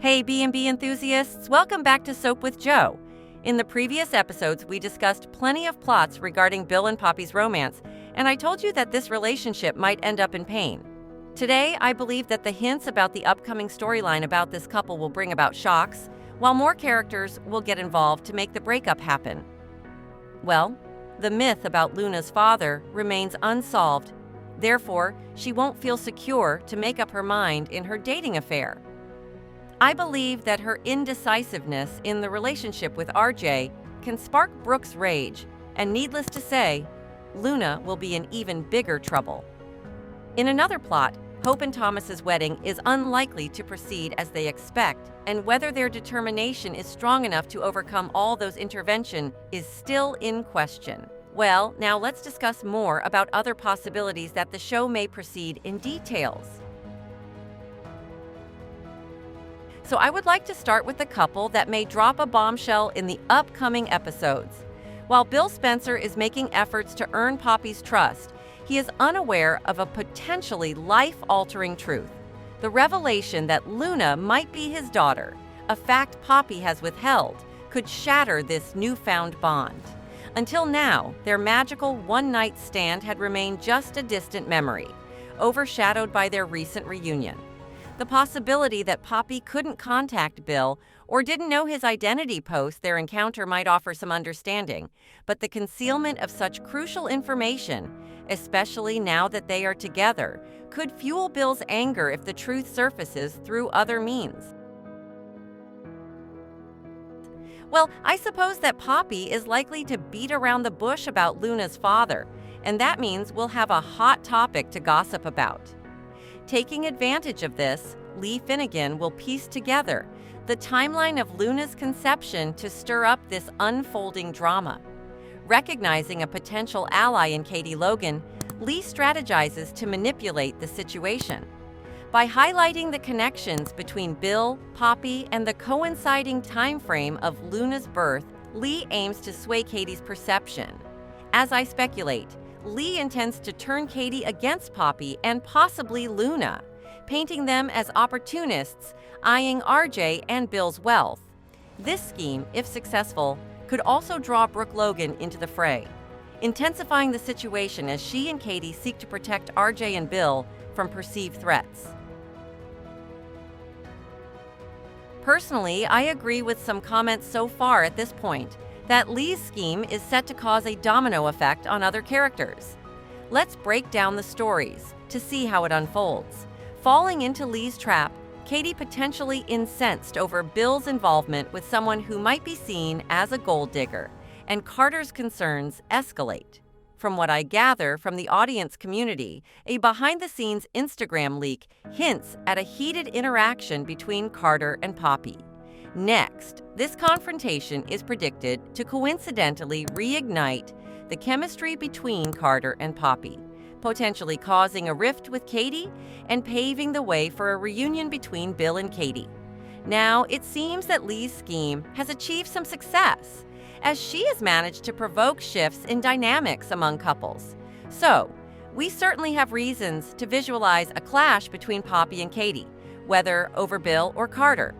Hey B&B enthusiasts, welcome back to Soap with Joe. In the previous episodes, we discussed plenty of plots regarding Bill and Poppy's romance, and I told you that this relationship might end up in pain. Today, I believe that the hints about the upcoming storyline about this couple will bring about shocks, while more characters will get involved to make the breakup happen. Well, the myth about Luna's father remains unsolved. Therefore, she won't feel secure to make up her mind in her dating affair. I believe that her indecisiveness in the relationship with RJ can spark Brooke's rage, and needless to say, Luna will be in even bigger trouble. In another plot, Hope and Thomas's wedding is unlikely to proceed as they expect, and whether their determination is strong enough to overcome all those interventions is still in question. Well, now let's discuss more about other possibilities that the show may proceed in details. So I would like to start with the couple that may drop a bombshell in the upcoming episodes. While Bill Spencer is making efforts to earn Poppy's trust, he is unaware of a potentially life-altering truth: the revelation that Luna might be his daughter, a fact Poppy has withheld, could shatter this newfound bond. Until now, their magical one-night stand had remained just a distant memory, overshadowed by their recent reunion. The possibility that Poppy couldn't contact Bill or didn't know his identity post their encounter might offer some understanding, but the concealment of such crucial information, especially now that they are together, could fuel Bill's anger if the truth surfaces through other means. Well, I suppose that Poppy is likely to beat around the bush about Luna's father, and that means we'll have a hot topic to gossip about. Taking advantage of this, Lee Finnegan will piece together the timeline of Luna's conception to stir up this unfolding drama. Recognizing a potential ally in Katie Logan, Lee strategizes to manipulate the situation. By highlighting the connections between Bill, Poppy, and the coinciding time frame of Luna's birth, Lee aims to sway Katie's perception. As I speculate, Lee intends to turn Katie against Poppy and possibly Luna, painting them as opportunists, eyeing RJ and Bill's wealth. This scheme, if successful, could also draw Brooke Logan into the fray, intensifying the situation as she and Katie seek to protect RJ and Bill from perceived threats. Personally, I agree with some comments so far at this point that Lee's scheme is set to cause a domino effect on other characters. Let's break down the stories to see how it unfolds. Falling into Lee's trap, Katie potentially incensed over Bill's involvement with someone who might be seen as a gold digger, and Carter's concerns escalate. From what I gather from the audience community, a behind-the-scenes Instagram leak hints at a heated interaction between Carter and Poppy. Next, this confrontation is predicted to coincidentally reignite the chemistry between Carter and Poppy, potentially causing a rift with Katie and paving the way for a reunion between Bill and Katie. Now, it seems that Lee's scheme has achieved some success, as she has managed to provoke shifts in dynamics among couples. So, we certainly have reasons to visualize a clash between Poppy and Katie, whether over Bill or Carter.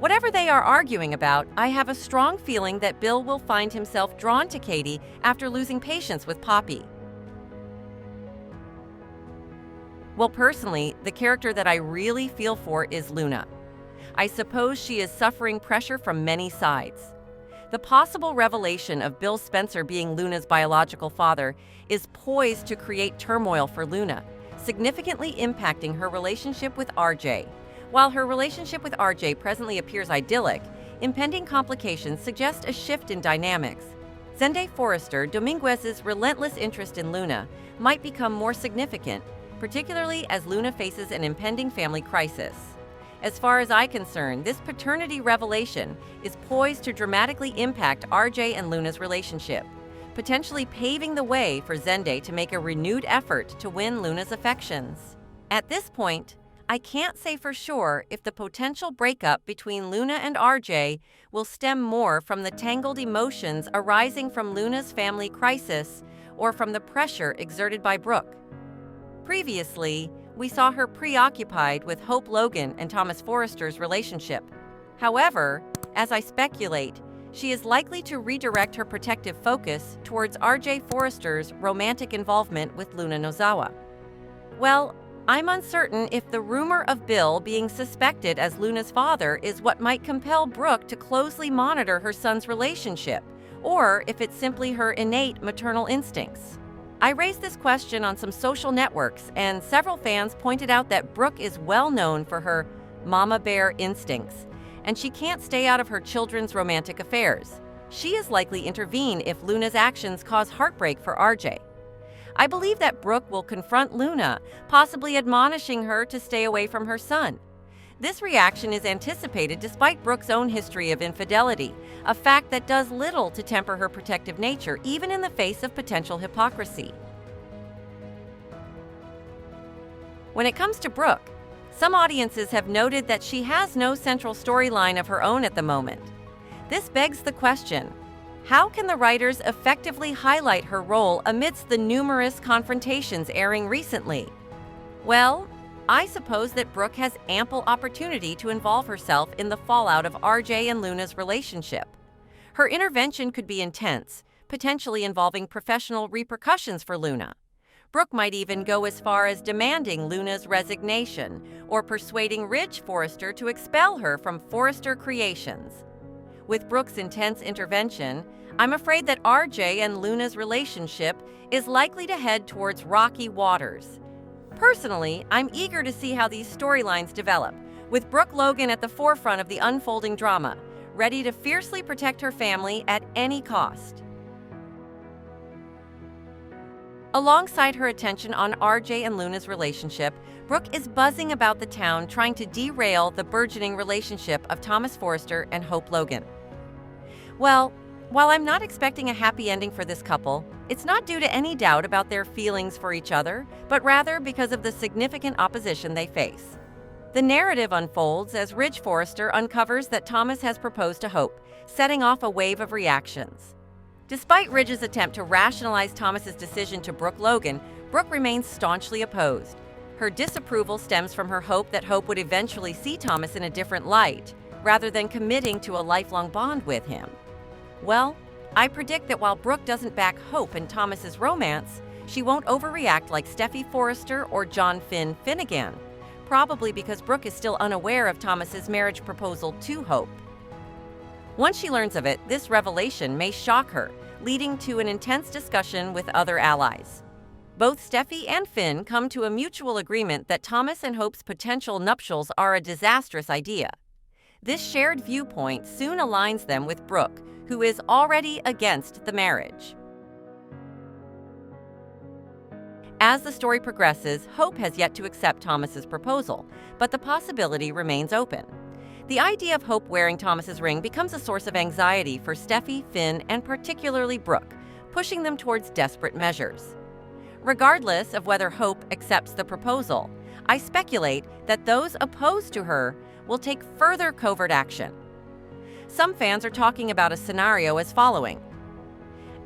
Whatever they are arguing about, I have a strong feeling that Bill will find himself drawn to Katie after losing patience with Poppy. Well, personally, the character that I really feel for is Luna. I suppose she is suffering pressure from many sides. The possible revelation of Bill Spencer being Luna's biological father is poised to create turmoil for Luna, significantly impacting her relationship with RJ. While her relationship with RJ presently appears idyllic, impending complications suggest a shift in dynamics. Zende Forrester Dominguez's relentless interest in Luna might become more significant, particularly as Luna faces an impending family crisis. As far as I'm concerned, this paternity revelation is poised to dramatically impact RJ and Luna's relationship, potentially paving the way for Zende to make a renewed effort to win Luna's affections. At this point, I can't say for sure if the potential breakup between Luna and RJ will stem more from the tangled emotions arising from Luna's family crisis or from the pressure exerted by Brooke. Previously, we saw her preoccupied with Hope Logan and Thomas Forrester's relationship. However, as I speculate, she is likely to redirect her protective focus towards R.J. Forrester's romantic involvement with Luna Nozawa. Well, I'm uncertain if the rumor of Bill being suspected as Luna's father is what might compel Brooke to closely monitor her son's relationship, or if it's simply her innate maternal instincts. I raised this question on some social networks, and several fans pointed out that Brooke is well known for her mama bear instincts, and she can't stay out of her children's romantic affairs. She is likely to intervene if Luna's actions cause heartbreak for RJ. I believe that Brooke will confront Luna, possibly admonishing her to stay away from her son. This reaction is anticipated despite Brooke's own history of infidelity, a fact that does little to temper her protective nature, even in the face of potential hypocrisy. When it comes to Brooke, some audiences have noted that she has no central storyline of her own at the moment. This begs the question: how can the writers effectively highlight her role amidst the numerous confrontations airing recently? Well, I suppose that Brooke has ample opportunity to involve herself in the fallout of RJ and Luna's relationship. Her intervention could be intense, potentially involving professional repercussions for Luna. Brooke might even go as far as demanding Luna's resignation or persuading Ridge Forrester to expel her from Forrester Creations. With Brooke's intense intervention, I'm afraid that RJ and Luna's relationship is likely to head towards rocky waters. Personally, I'm eager to see how these storylines develop, with Brooke Logan at the forefront of the unfolding drama, ready to fiercely protect her family at any cost. Alongside her attention on RJ and Luna's relationship, Brooke is buzzing about the town, trying to derail the burgeoning relationship of Thomas Forrester and Hope Logan. Well, while I'm not expecting a happy ending for this couple, it's not due to any doubt about their feelings for each other, but rather because of the significant opposition they face. The narrative unfolds as Ridge Forrester uncovers that Thomas has proposed to Hope, setting off a wave of reactions. Despite Ridge's attempt to rationalize Thomas's decision to Brooke Logan, Brooke remains staunchly opposed. Her disapproval stems from her hope that Hope would eventually see Thomas in a different light, rather than committing to a lifelong bond with him. Well, I predict that while Brooke doesn't back Hope in Thomas's romance, she won't overreact like Steffi Forrester or John Finn Finnegan, probably because Brooke is still unaware of Thomas's marriage proposal to Hope. Once she learns of it, this revelation may shock her, leading to an intense discussion with other allies. Both Steffi and Finn come to a mutual agreement that Thomas and Hope's potential nuptials are a disastrous idea. This shared viewpoint soon aligns them with Brooke, who is already against the marriage. As the story progresses, Hope has yet to accept Thomas's proposal, but the possibility remains open. The idea of Hope wearing Thomas's ring becomes a source of anxiety for Steffi, Finn, and particularly Brooke, pushing them towards desperate measures. Regardless of whether Hope accepts the proposal, I speculate that those opposed to her will take further covert action. Some fans are talking about a scenario as following.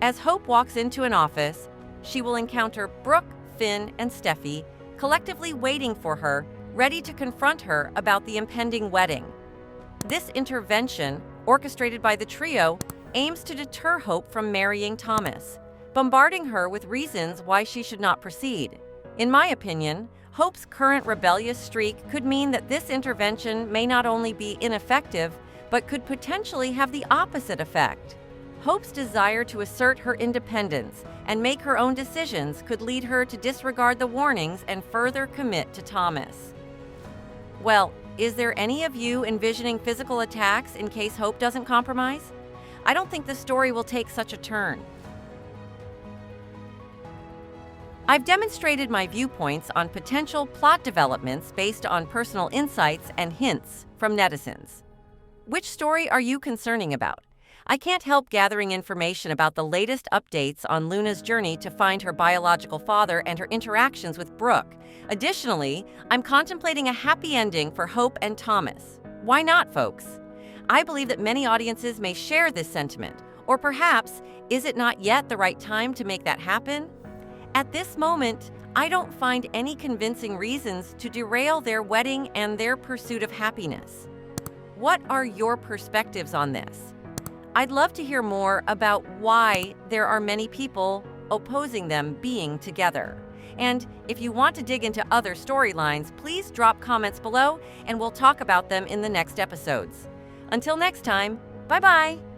As Hope walks into an office, she will encounter Brooke, Finn, and Steffi, collectively waiting for her, ready to confront her about the impending wedding. This intervention, orchestrated by the trio, aims to deter Hope from marrying Thomas, bombarding her with reasons why she should not proceed. In my opinion, Hope's current rebellious streak could mean that this intervention may not only be ineffective, but could potentially have the opposite effect. Hope's desire to assert her independence and make her own decisions could lead her to disregard the warnings and further commit to Thomas. Well, is there any of you envisioning physical attacks in case Hope doesn't compromise? I don't think the story will take such a turn. I've demonstrated my viewpoints on potential plot developments based on personal insights and hints from netizens. Which story are you concerning about? I can't help gathering information about the latest updates on Luna's journey to find her biological father and her interactions with Brooke. Additionally, I'm contemplating a happy ending for Hope and Thomas. Why not, folks? I believe that many audiences may share this sentiment, or perhaps, is it not yet the right time to make that happen? At this moment, I don't find any convincing reasons to derail their wedding and their pursuit of happiness. What are your perspectives on this? I'd love to hear more about why there are many people opposing them being together. And if you want to dig into other storylines, please drop comments below and we'll talk about them in the next episodes. Until next time, bye-bye!